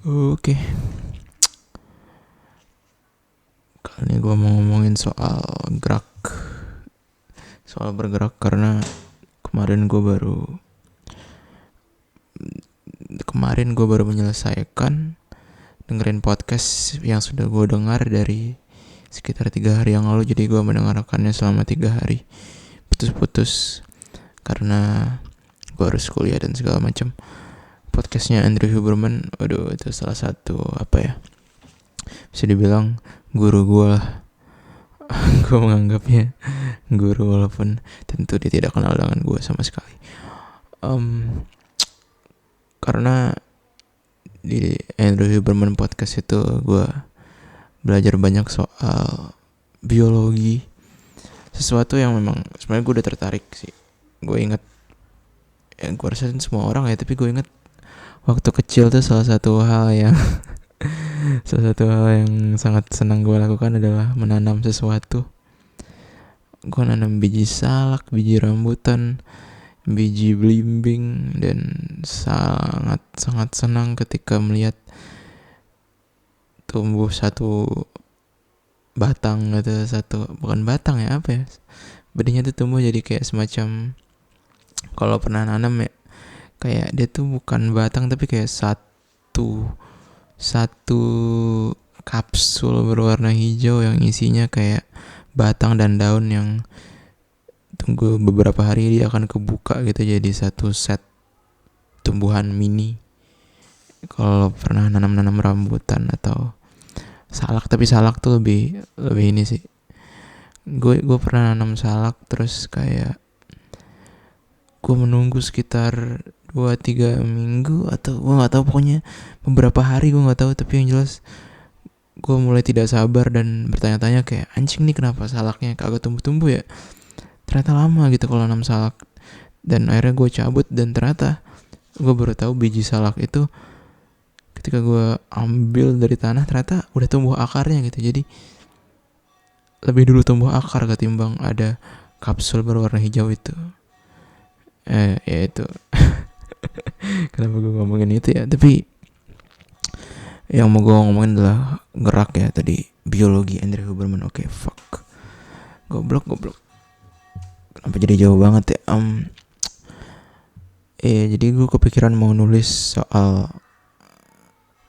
Oke, kali ini gue mau ngomongin soal bergerak karena kemarin gue baru menyelesaikan dengerin podcast yang sudah gue dengar dari sekitar 3 hari yang lalu. Jadi gue mendengarkannya selama 3 hari putus-putus karena gue harus kuliah dan segala macam. Podcastnya Andrew Huberman, waduh itu salah satu bisa dibilang guru gue lah. Gue menganggapnya guru walaupun tentu dia tidak kenal dengan gue sama sekali. Karena di Andrew Huberman podcast itu gue belajar banyak soal biologi, sesuatu yang memang sebenarnya gue udah tertarik sih. Gue inget, gue rasain semua orang ya, tapi gue inget waktu kecil tuh salah satu hal yang sangat senang gue lakukan adalah menanam sesuatu. Gue nanam biji salak, biji rambutan, biji belimbing, dan sangat senang ketika melihat tumbuh satu batang gitu, bukan batang ya, apa ya, benihnya tuh tumbuh jadi kayak semacam, kalau pernah nanam ya, kayak dia tuh bukan batang tapi kayak satu kapsul berwarna hijau yang isinya kayak batang dan daun yang tunggu beberapa hari dia akan kebuka gitu jadi satu set tumbuhan mini. Kalau pernah nanam rambutan atau salak, tapi salak tuh lebih ini sih. Gue pernah nanam salak, terus kayak gue menunggu sekitar 2-3 minggu atau gue nggak tahu, pokoknya beberapa hari gue nggak tahu, tapi yang jelas gue mulai tidak sabar dan bertanya-tanya kayak, anjing nih kenapa salaknya kagak tumbuh-tumbuh ya. Ternyata lama gitu kalau nanam salak. Dan akhirnya gue cabut, dan ternyata gue baru tahu biji salak itu ketika gue ambil dari tanah ternyata udah tumbuh akarnya gitu. Jadi lebih dulu tumbuh akar ketimbang ada kapsul berwarna hijau itu. Ya itu. Kenapa gue ngomongin itu ya? Tapi yang mau gue ngomongin adalah gerak ya tadi, biologi Andrew Huberman. Oke, fuck. Goblok. Kenapa jadi jauh banget ya? Jadi gue kepikiran mau nulis soal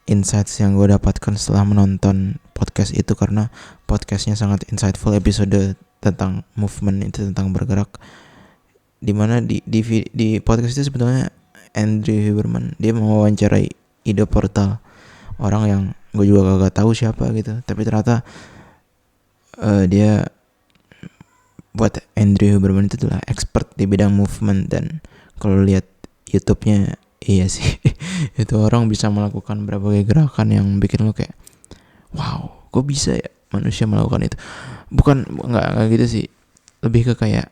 insights yang gue dapatkan setelah menonton podcast itu, karena podcastnya sangat insightful. Episode tentang movement itu, tentang bergerak, dimana di podcast itu sebetulnya Andrew Huberman dia mewawancarai Ide Portal, orang yang gue juga gak tahu siapa gitu, tapi ternyata dia buat Andrew Huberman itu adalah expert di bidang movement. Dan kalau lihat YouTube-nya, iya sih itu orang bisa melakukan berbagai gerakan yang bikin lo kayak, wow, kok bisa ya manusia melakukan itu. Bukan, nggak gitu sih, lebih ke kayak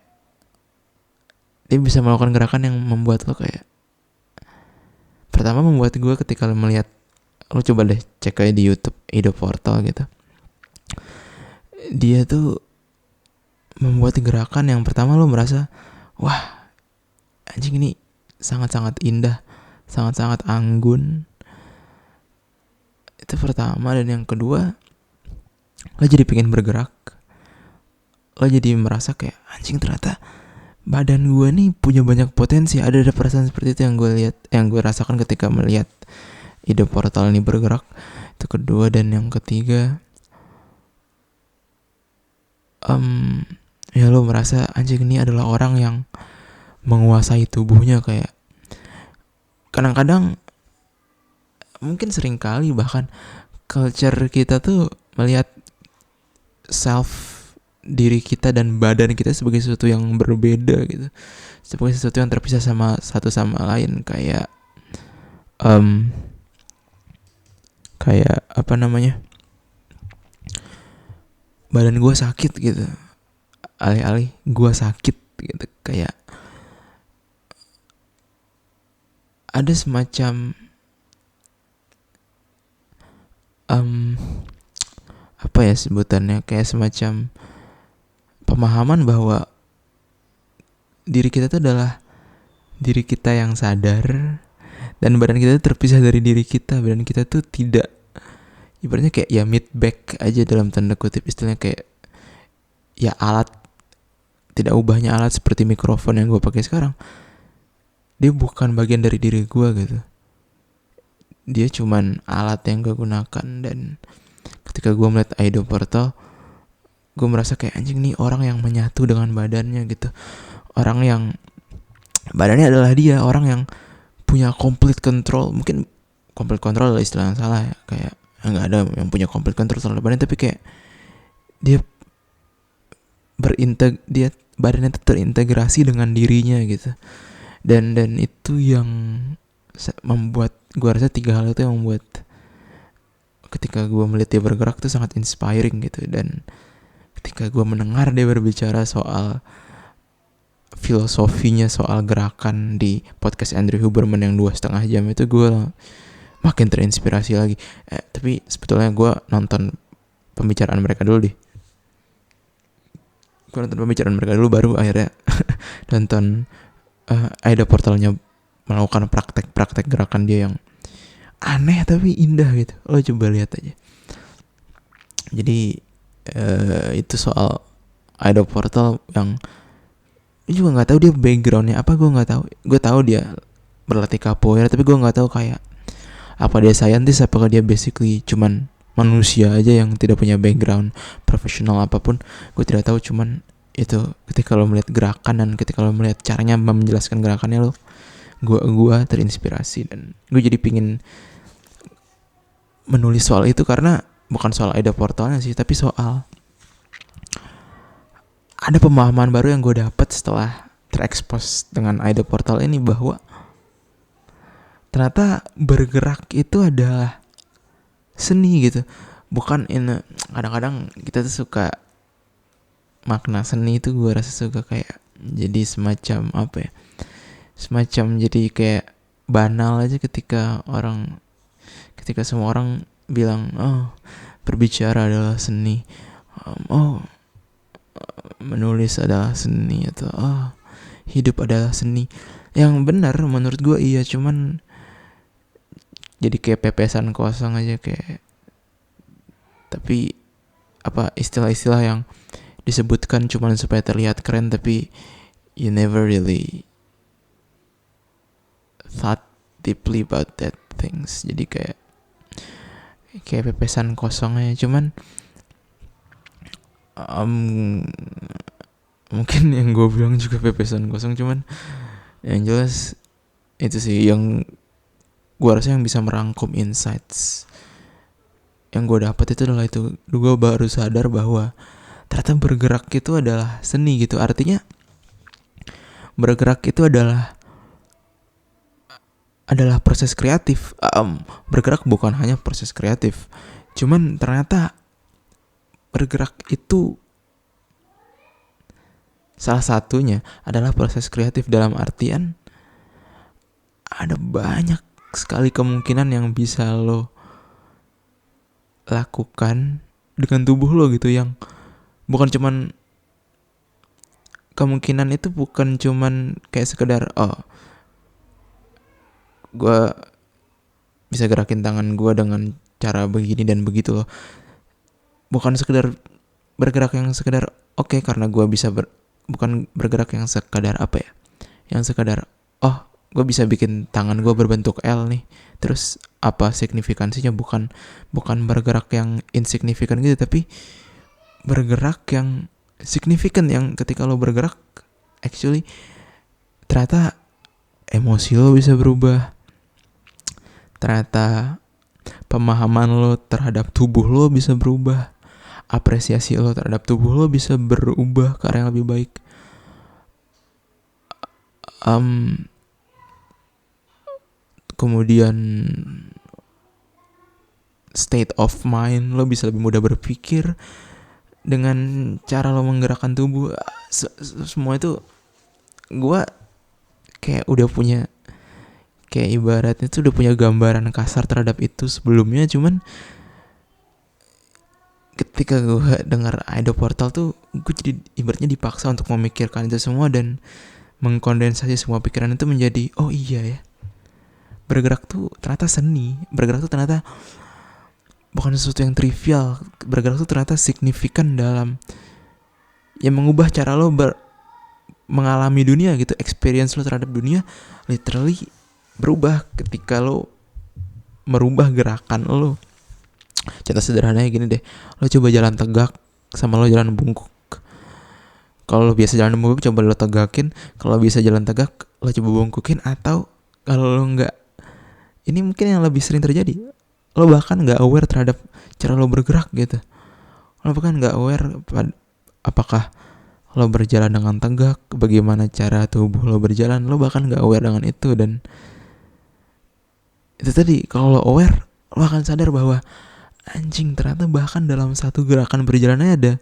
dia bisa melakukan gerakan yang membuat lo kayak, pertama membuat gue ketika lo melihat, lo coba deh cek aja di YouTube Ide Portal gitu, dia tuh membuat gerakan yang pertama lo merasa, wah anjing ini sangat-sangat indah, sangat-sangat anggun. Itu pertama. Dan yang kedua, lo jadi pengen bergerak. Lo jadi merasa kayak, anjing ternyata badan gue nih punya banyak potensi. Ada perasaan seperti itu yang gue lihat, yang gue rasakan ketika melihat Ide Portal ini bergerak. Itu kedua. Dan yang ketiga, ya lo merasa anjing ini adalah orang yang menguasai tubuhnya. Kayak kadang-kadang, mungkin sering kali bahkan culture kita tuh melihat self diri kita dan badan kita sebagai sesuatu yang berbeda gitu, sebagai sesuatu yang terpisah sama satu sama lain. Kayak kayak apa namanya, badan gue sakit gitu, alih-alih gue sakit gitu. Kayak ada semacam apa ya sebutannya, kayak semacam pemahaman bahwa diri kita itu adalah diri kita yang sadar, dan badan kita tuh terpisah dari diri kita. Badan kita tuh tidak, ibaratnya kayak ya mid back aja dalam tanda kutip, istilahnya kayak ya alat, tidak ubahnya alat seperti mikrofon yang gue pakai sekarang. Dia bukan bagian dari diri gue gitu, dia cuman alat yang gue gunakan. Dan ketika gue melihat Aido Portal, gue merasa kayak anjing nih orang yang menyatu dengan badannya gitu, orang yang badannya adalah dia, orang yang punya complete control. Mungkin complete control adalah istilah yang salah ya, kayak nggak ada yang punya complete control terhadap badan, tapi kayak dia dia badannya itu terintegrasi dengan dirinya gitu. Dan itu yang membuat gue rasa 3 hal itu yang membuat ketika gue melihat dia bergerak tuh sangat inspiring gitu. Dan ketika gue mendengar dia berbicara soal filosofinya soal gerakan di podcast Andrew Huberman yang 2,5 jam itu, gue makin terinspirasi lagi. Tapi sebetulnya gue nonton pembicaraan mereka dulu deh. Gue nonton pembicaraan mereka dulu baru akhirnya nonton Aido Portalnya melakukan praktek gerakan dia yang aneh tapi indah gitu. Lo coba lihat aja. Jadi itu soal Aido Portal yang gue juga nggak tahu dia backgroundnya apa, gue nggak tahu. Gue tahu dia berlatih capoeira, tapi gue nggak tahu kayak apa dia scientist, apakah dia basically cuman manusia aja yang tidak punya background profesional apapun. Gue tidak tahu, cuman itu ketika lo melihat gerakan dan ketika lo melihat caranya menjelaskan gerakannya, gue terinspirasi. Dan gue jadi pingin menulis soal itu, karena bukan soal Aido Portalnya sih, tapi soal ada pemahaman baru yang gue dapat setelah terekspos dengan Aido Portal ini, bahwa ternyata bergerak itu adalah seni gitu. Bukan kadang-kadang kita tuh suka makna seni itu, gue rasa suka kayak jadi semacam apa ya, semacam jadi kayak banal aja ketika semua orang bilang berbicara adalah seni, menulis adalah seni, atau hidup adalah seni. Yang benar menurut gue iya, cuman jadi kayak pepesan kosong aja kayak. Tapi apa istilah-istilah yang disebutkan cuman supaya terlihat keren, tapi you never really thought deeply about that things. Jadi kayak pepesan kosong aja. Cuman mungkin yang gue bilang juga pepesan kosong, cuman yang jelas itu sih yang gue rasa yang bisa merangkum insights yang gue dapat itu adalah itu. Gue baru sadar bahwa ternyata bergerak itu adalah seni gitu. Artinya bergerak itu adalah proses kreatif. Bergerak bukan hanya proses kreatif, cuman ternyata bergerak itu salah satunya adalah proses kreatif, dalam artian ada banyak sekali kemungkinan yang bisa lo lakukan dengan tubuh lo gitu, yang bukan cuman kemungkinan itu bukan cuman kayak sekedar gue bisa gerakin tangan gue dengan cara begini dan begitu loh. Bukan sekedar bergerak yang sekedar karena gue bisa bukan bergerak yang sekadar apa ya, yang sekadar gue bisa bikin tangan gue berbentuk L nih, terus apa signifikansinya. Bukan bergerak yang insignifikan gitu, tapi bergerak yang signifikan, yang ketika lo bergerak actually ternyata emosi lo bisa berubah, ternyata pemahaman lo terhadap tubuh lo bisa berubah, apresiasi lo terhadap tubuh lo bisa berubah ke arah yang lebih baik. Kemudian state of mind lo bisa lebih mudah berpikir dengan cara lo menggerakkan tubuh. Semua itu gue kayak udah punya, kayak ibaratnya tuh udah punya gambaran kasar terhadap itu sebelumnya. Cuman ketika gue dengar Aido Portal tuh, gue jadi ibaratnya dipaksa untuk memikirkan itu semua dan mengkondensasi semua pikiran itu menjadi iya ya, bergerak tuh ternyata seni, bergerak tuh ternyata bukan sesuatu yang trivial, bergerak tuh ternyata signifikan dalam yang mengubah cara lo mengalami dunia gitu. Experience lo terhadap dunia literally berubah ketika lo merubah gerakan lo. Contoh sederhananya gini deh, lo coba jalan tegak sama lo jalan bungkuk. Kalau lo biasa jalan bungkuk, coba lo tegakin. Kalau bisa jalan tegak, lo coba bungkukin. Atau kalau lo nggak, ini mungkin yang lebih sering terjadi, lo bahkan nggak aware terhadap cara lo bergerak gitu. Lo bahkan nggak aware apakah lo berjalan dengan tegak, bagaimana cara tubuh lo berjalan. Lo bahkan nggak aware dengan itu. Dan itu tadi, kalau lo aware, lo akan sadar bahwa anjing, ternyata bahkan dalam satu gerakan berjalannya ada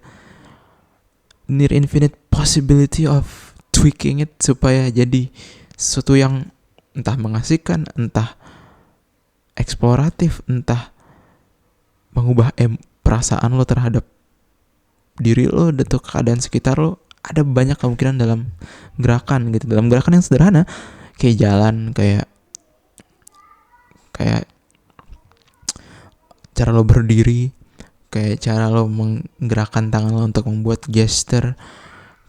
near infinite possibility of tweaking it supaya jadi sesuatu yang entah mengasihkan, entah eksploratif, entah mengubah perasaan lo terhadap diri lo dan keadaan sekitar lo. Ada banyak kemungkinan dalam gerakan gitu, dalam gerakan yang sederhana kayak jalan, kayak cara lo berdiri, kayak cara lo menggerakkan tangan lo untuk membuat gesture,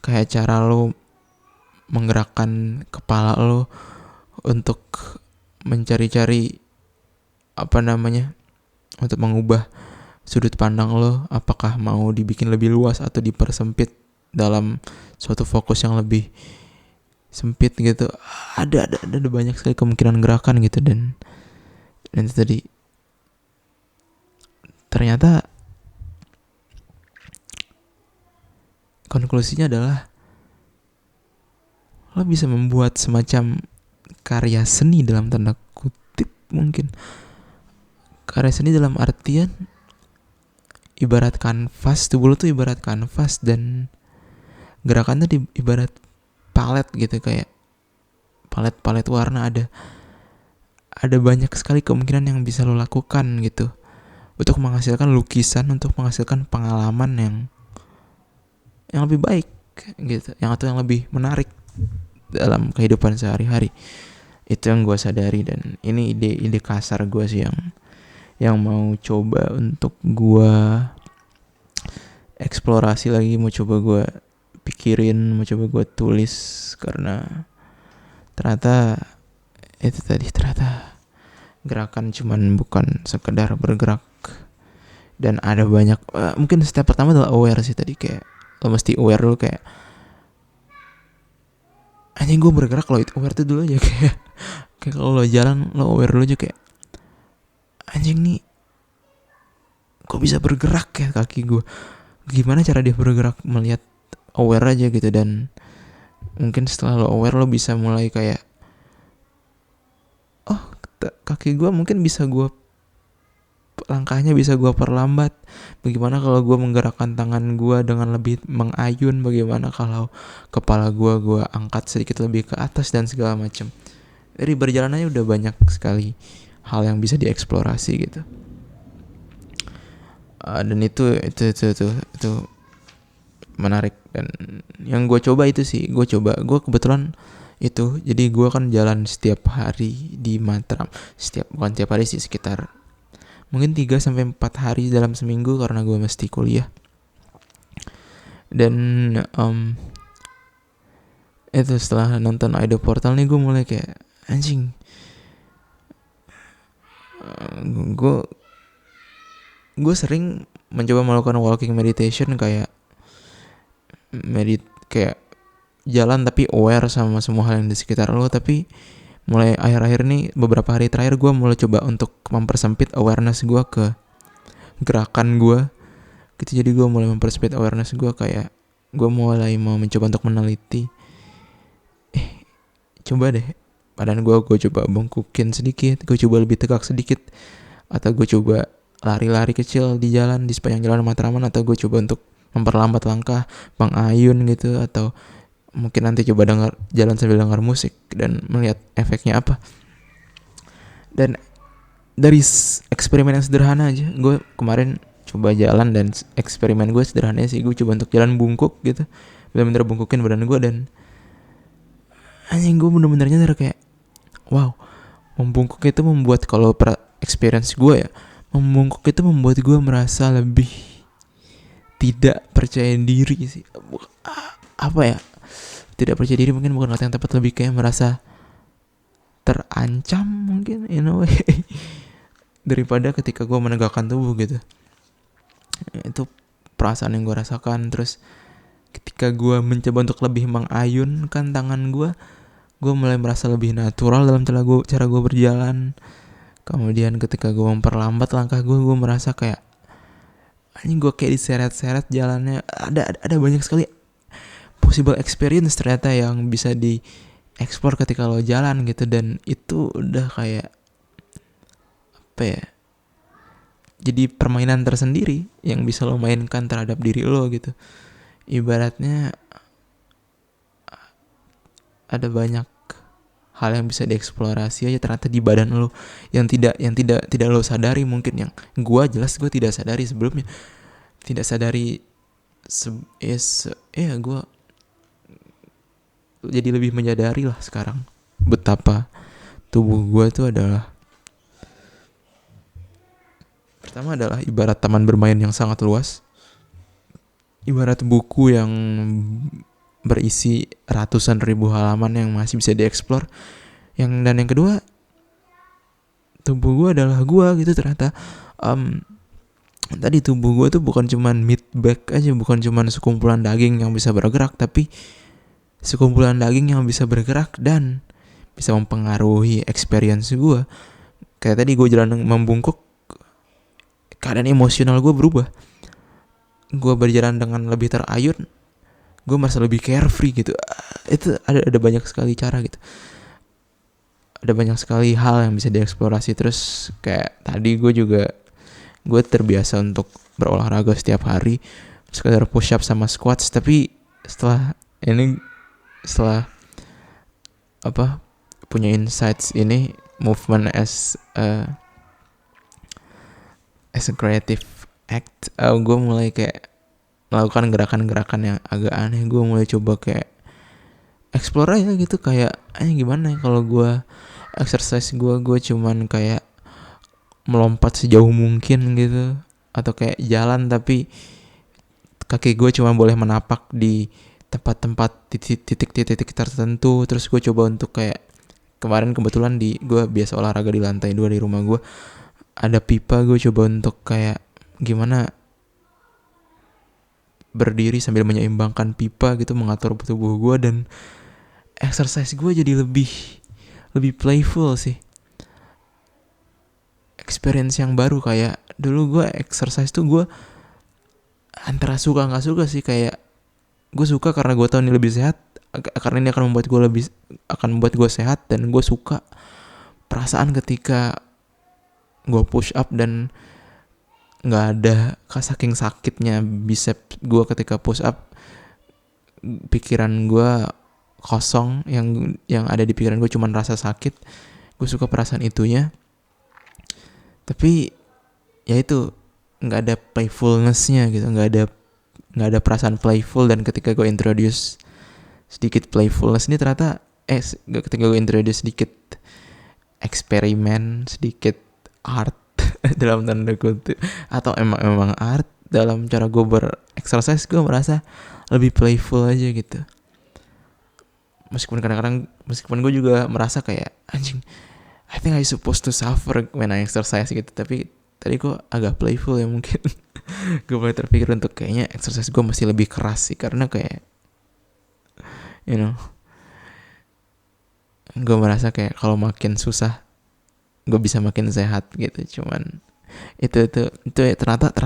kayak cara lo menggerakkan kepala lo untuk mencari-cari untuk mengubah sudut pandang lo, apakah mau dibikin lebih luas atau dipersempit dalam suatu fokus yang lebih sempit gitu. Ada banyak sekali kemungkinan gerakan gitu. Dan itu tadi, ternyata konklusinya adalah lo bisa membuat semacam karya seni dalam tanda kutip mungkin. Karya seni dalam artian ibarat kanvas, tubuh lo tuh ibarat kanvas dan gerakannya ibarat palet gitu, kayak palet warna. Ada banyak sekali kemungkinan yang bisa lo lakukan gitu untuk menghasilkan lukisan, untuk menghasilkan pengalaman yang lebih baik gitu, yang lebih menarik dalam kehidupan sehari-hari. Itu yang gue sadari, dan ini ide kasar gue sih yang mau coba untuk gue eksplorasi lagi, mau coba gue pikirin, mau coba gue tulis. Karena ternyata itu tadi, ternyata gerakan cuman bukan sekedar bergerak. Dan ada banyak, mungkin step pertama adalah aware sih tadi. Kayak lo mesti aware dulu, kayak anjing gue bergerak, lo itu aware tuh dulu aja. Kayak kalau lo jalan, lo aware dulu aja, kayak anjing nih kok bisa bergerak ya kaki gue, gimana cara dia bergerak, melihat, aware aja gitu. Dan mungkin setelah lo aware, lo bisa mulai kayak, oh kaki gue mungkin bisa gue, langkahnya bisa gue perlambat. Bagaimana kalau gue menggerakkan tangan gue dengan lebih mengayun, bagaimana kalau kepala gue angkat sedikit lebih ke atas, dan segala macam. Dari berjalanannya udah banyak sekali hal yang bisa dieksplorasi gitu. Dan itu menarik. Dan yang gue coba itu sih, gue kebetulan itu, jadi gue kan jalan setiap hari di Mataram. Bukan setiap hari sih, sekitar mungkin 3-4 hari dalam seminggu, karena gue mesti kuliah. Dan itu setelah nonton Idol Portal nih, gue mulai kayak anjing, gue sering mencoba melakukan walking meditation, kayak kayak jalan tapi aware sama semua hal yang di sekitar lo. Tapi mulai akhir-akhir ini, beberapa hari terakhir, gue mulai coba untuk mempersempit awareness gue ke gerakan gue gitu. Jadi gue mulai mempersempit awareness gue, kayak gue mulai mau mencoba untuk meneliti, coba deh badan gue coba bengkukin sedikit, gue coba lebih tegak sedikit, atau gue coba lari-lari kecil di jalan, di sepanjang jalan Matraman, atau gue coba untuk memperlambat langkah, mengayun gitu, atau mungkin nanti coba jalan sambil dengar musik dan melihat efeknya apa. Dan dari eksperimen yang sederhana aja, gue kemarin coba jalan, dan eksperimen gue sederhana sih, gue coba untuk jalan bungkuk gitu, bener-bener bungkukin badan gue. Dan anjing, gue bener-bener nyadar kayak wow, Membungkuk itu membuat, kalau experience gue ya, membungkuk itu membuat gue merasa lebih tidak percaya diri sih. Apa ya, tidak percaya diri mungkin bukan kata yang tepat, lebih kayak merasa terancam mungkin in a way daripada ketika gue menegakkan tubuh gitu. Itu perasaan yang gue rasakan. Terus ketika gue mencoba untuk lebih mengayunkan tangan gue mulai merasa lebih natural dalam cara gue berjalan. Kemudian ketika gue memperlambat langkah gue merasa kayak anjing, gue kayak diseret-seret jalannya. Ada banyak sekali possible experience ternyata yang bisa di explore ketika lo jalan gitu. Dan itu udah kayak apa ya, jadi permainan tersendiri yang bisa lo mainkan terhadap diri lo gitu. Ibaratnya ada banyak hal yang bisa dieksplorasi aja ternyata di badan lo, yang tidak lo sadari mungkin. Yang gue jelas gue tidak sadari sebelumnya, tidak sadari gue jadi lebih menyadari lah sekarang betapa tubuh gue tuh adalah, pertama adalah ibarat taman bermain yang sangat luas, ibarat buku yang berisi ratusan ribu halaman yang masih bisa dieksplor. Dan yang kedua, tubuh gue adalah gue gitu ternyata. Tadi tubuh gue tuh bukan cuman meat bag aja, bukan cuman sekumpulan daging yang bisa bergerak, tapi sekumpulan daging yang bisa bergerak dan bisa mempengaruhi experience gue. Kayak tadi gue jalan membungkuk, keadaan emosional gue berubah. Gue berjalan dengan lebih terayun, gue merasa lebih carefree gitu. Itu ada banyak sekali cara gitu. Ada banyak sekali hal yang bisa dieksplorasi. Terus kayak tadi gue terbiasa untuk berolahraga setiap hari, sekedar push up sama squats. Tapi setelah punya insights ini, movement as a creative act, gue mulai kayak melakukan gerakan-gerakan yang agak aneh. Gue mulai coba kayak explore aja gitu, kayak gimana kalau gue exercise gue cuman kayak melompat sejauh mungkin gitu, atau kayak jalan tapi kaki gue cuma boleh menapak di tempat-tempat titik-titik tertentu. Terus gue coba untuk kayak kemarin kebetulan gue biasa olahraga di lantai 2 di rumah gue, ada pipa. Gue coba untuk kayak gimana berdiri sambil menyeimbangkan pipa gitu, mengatur tubuh gue, dan exercise gue jadi lebih playful sih. Experience yang baru. Kayak dulu gue exercise tuh gue antara suka nggak suka sih. Kayak gue suka karena gue tahu ini lebih sehat, karena ini akan membuat gue sehat, dan gue suka perasaan ketika gue push up dan nggak ada, saking sakitnya bicep gue ketika push up, pikiran gue kosong, yang ada di pikiran gue cuma rasa sakit. Gue suka perasaan itunya. Tapi ya itu nggak ada playfulnessnya gitu, nggak ada perasaan playful. Dan ketika gue introduce sedikit playfulness ini ternyata ketika gue introduce sedikit eksperimen, sedikit art dalam tanda kutip, atau emang art dalam cara gue berexercise, gue merasa lebih playful aja gitu. Meskipun gue juga merasa kayak anjing, I think I supposed to suffer when I exercise gitu. Tapi tadi gue agak playful ya mungkin. Gue mulai terpikir untuk kayaknya exercise gue masih lebih keras sih, karena kayak gue merasa kayak kalau makin susah gue bisa makin sehat gitu. Cuman itu ya, ternyata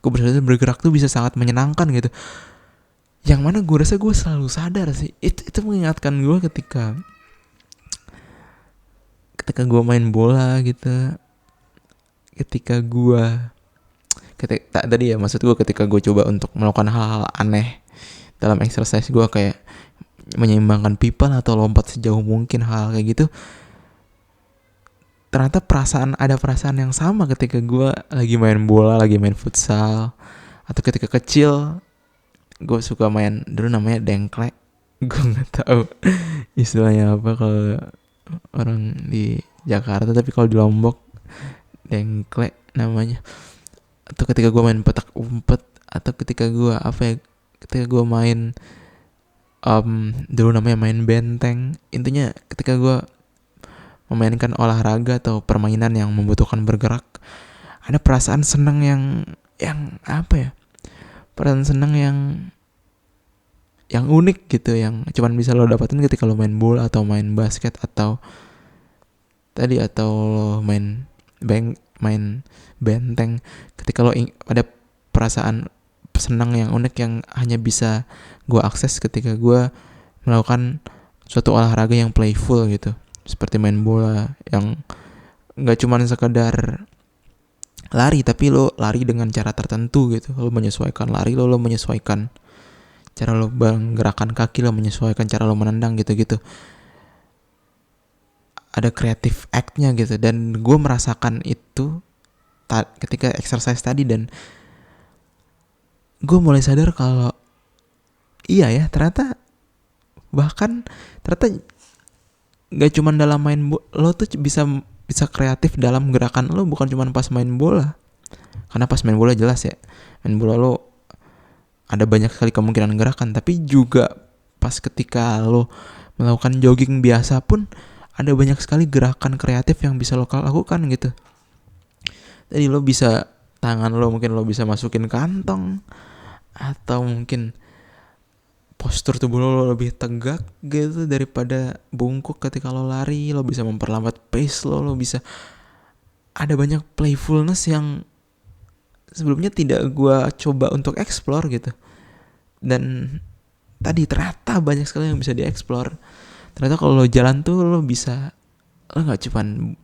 gue bergerak tuh bisa sangat menyenangkan gitu. Yang mana gue rasa gue selalu sadar sih. Itu mengingatkan gue ketika gue main bola gitu. Tadi ya, maksud gue ketika gue coba untuk melakukan hal-hal aneh dalam exercise gue, kayak menyeimbangkan pipa atau lompat sejauh mungkin, hal kayak gitu. Ternyata ada perasaan yang sama ketika gue lagi main bola, lagi main futsal, atau ketika kecil gue suka main dulu namanya dengklek. Gue nggak tahu istilahnya apa kalau orang di Jakarta, tapi kalau di Lombok dengklek namanya. Atau ketika gue main petak umpet, atau ketika gue ketika gue main dulu namanya main benteng. Intinya ketika gue memainkan olahraga atau permainan yang membutuhkan bergerak, ada perasaan senang yang apa ya, perasaan senang yang unik gitu, yang cuman bisa lo dapetin ketika lo main bola atau main basket atau lo main benteng. Ketika lo ada perasaan senang yang unik yang hanya bisa gue akses ketika gue melakukan suatu olahraga yang playful gitu, seperti main bola yang nggak cuma sekedar lari, tapi lo lari dengan cara tertentu gitu. Lo menyesuaikan lari lo menyesuaikan cara lo menggerakkan kaki, lo menyesuaikan cara lo menendang gitu-gitu. Ada creative act-nya gitu, dan gue merasakan itu ketika exercise tadi. Dan gue mulai sadar kalau iya ya, ternyata gak cuma dalam main lo tuh bisa kreatif dalam gerakan lo, bukan cuma pas main bola. Karena pas main bola jelas ya, main bola lo ada banyak sekali kemungkinan gerakan, tapi juga pas ketika lo melakukan jogging biasa pun ada banyak sekali gerakan kreatif yang bisa lo lakukan gitu. Jadi lo bisa, tangan lo mungkin lo bisa masukin kantong, atau mungkin postur tubuh lo lebih tegak gitu daripada bungkuk ketika lo lari. Lo bisa memperlambat pace lo bisa, ada banyak playfulness yang sebelumnya tidak gue coba untuk explore gitu. Dan tadi ternyata banyak sekali yang bisa dieksplor. Ternyata kalau lo jalan tuh lo bisa, lo gak cuman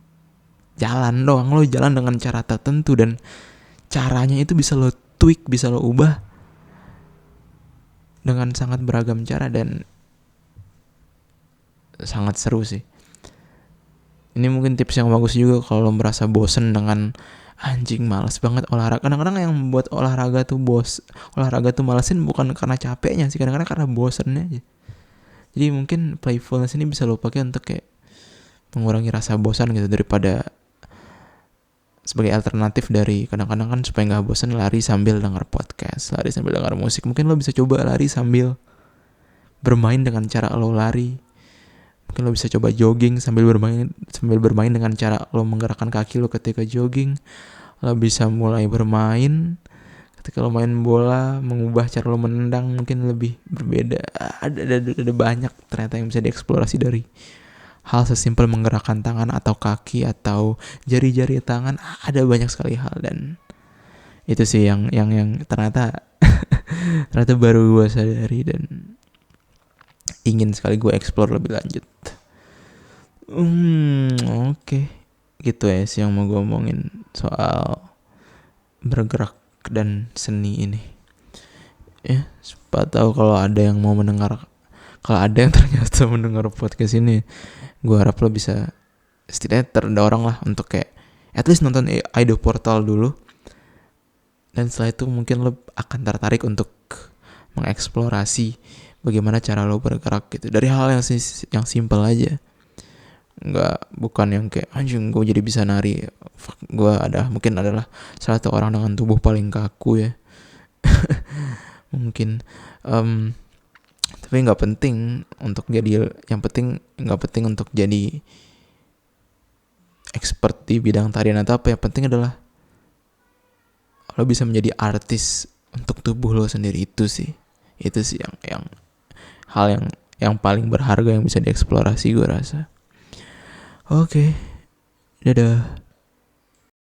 jalan doang, lo jalan dengan cara tertentu, dan caranya itu bisa lo tweak, bisa lo ubah dengan sangat beragam cara, dan sangat seru sih. Ini mungkin tips yang bagus juga kalau lo merasa bosen dengan anjing malas banget olahraga. Kadang-kadang yang membuat olahraga tuh malesin bukan karena capeknya sih, kadang-kadang karena bosennya aja. Jadi mungkin playfulness ini bisa lo pakai untuk kayak mengurangi rasa bosan gitu, daripada sebagai alternatif dari kadang-kadang kan supaya nggak bosan lari sambil dengar podcast, lari sambil dengar musik. Mungkin lo bisa coba lari sambil bermain dengan cara lo lari. Mungkin lo bisa coba jogging sambil bermain dengan cara lo menggerakkan kaki lo ketika jogging. Lo bisa mulai bermain ketika lo main bola, mengubah cara lo menendang mungkin lebih berbeda. Ada banyak ternyata yang bisa dieksplorasi dari hal sesimpel menggerakkan tangan atau kaki atau jari-jari tangan. Ada banyak sekali hal, dan itu sih yang ternyata ternyata baru gue sadari dan ingin sekali gue explore lebih lanjut. Oke. Gitu ya sih yang mau gue omongin soal bergerak dan seni ini. Ya, siapa tahu kalau ada yang mau mendengar, kalau ada yang ternyata mendengar podcast ini, gue harap lo bisa setidaknya terdorong lah untuk kayak at least nonton Aido Portal dulu, dan setelah itu mungkin lo akan tertarik untuk mengeksplorasi bagaimana cara lo bergerak gitu, dari hal yang simple aja. Bukan yang kayak anjing gue jadi bisa nari, gue mungkin adalah salah satu orang dengan tubuh paling kaku ya. Mungkin tapi nggak penting untuk jadi, yang penting nggak penting untuk jadi expert di bidang tarian atau apa. Yang penting adalah lo bisa menjadi artis untuk tubuh lo sendiri. Itu sih yang hal yang paling berharga yang bisa dieksplorasi gue rasa. Oke, dadah.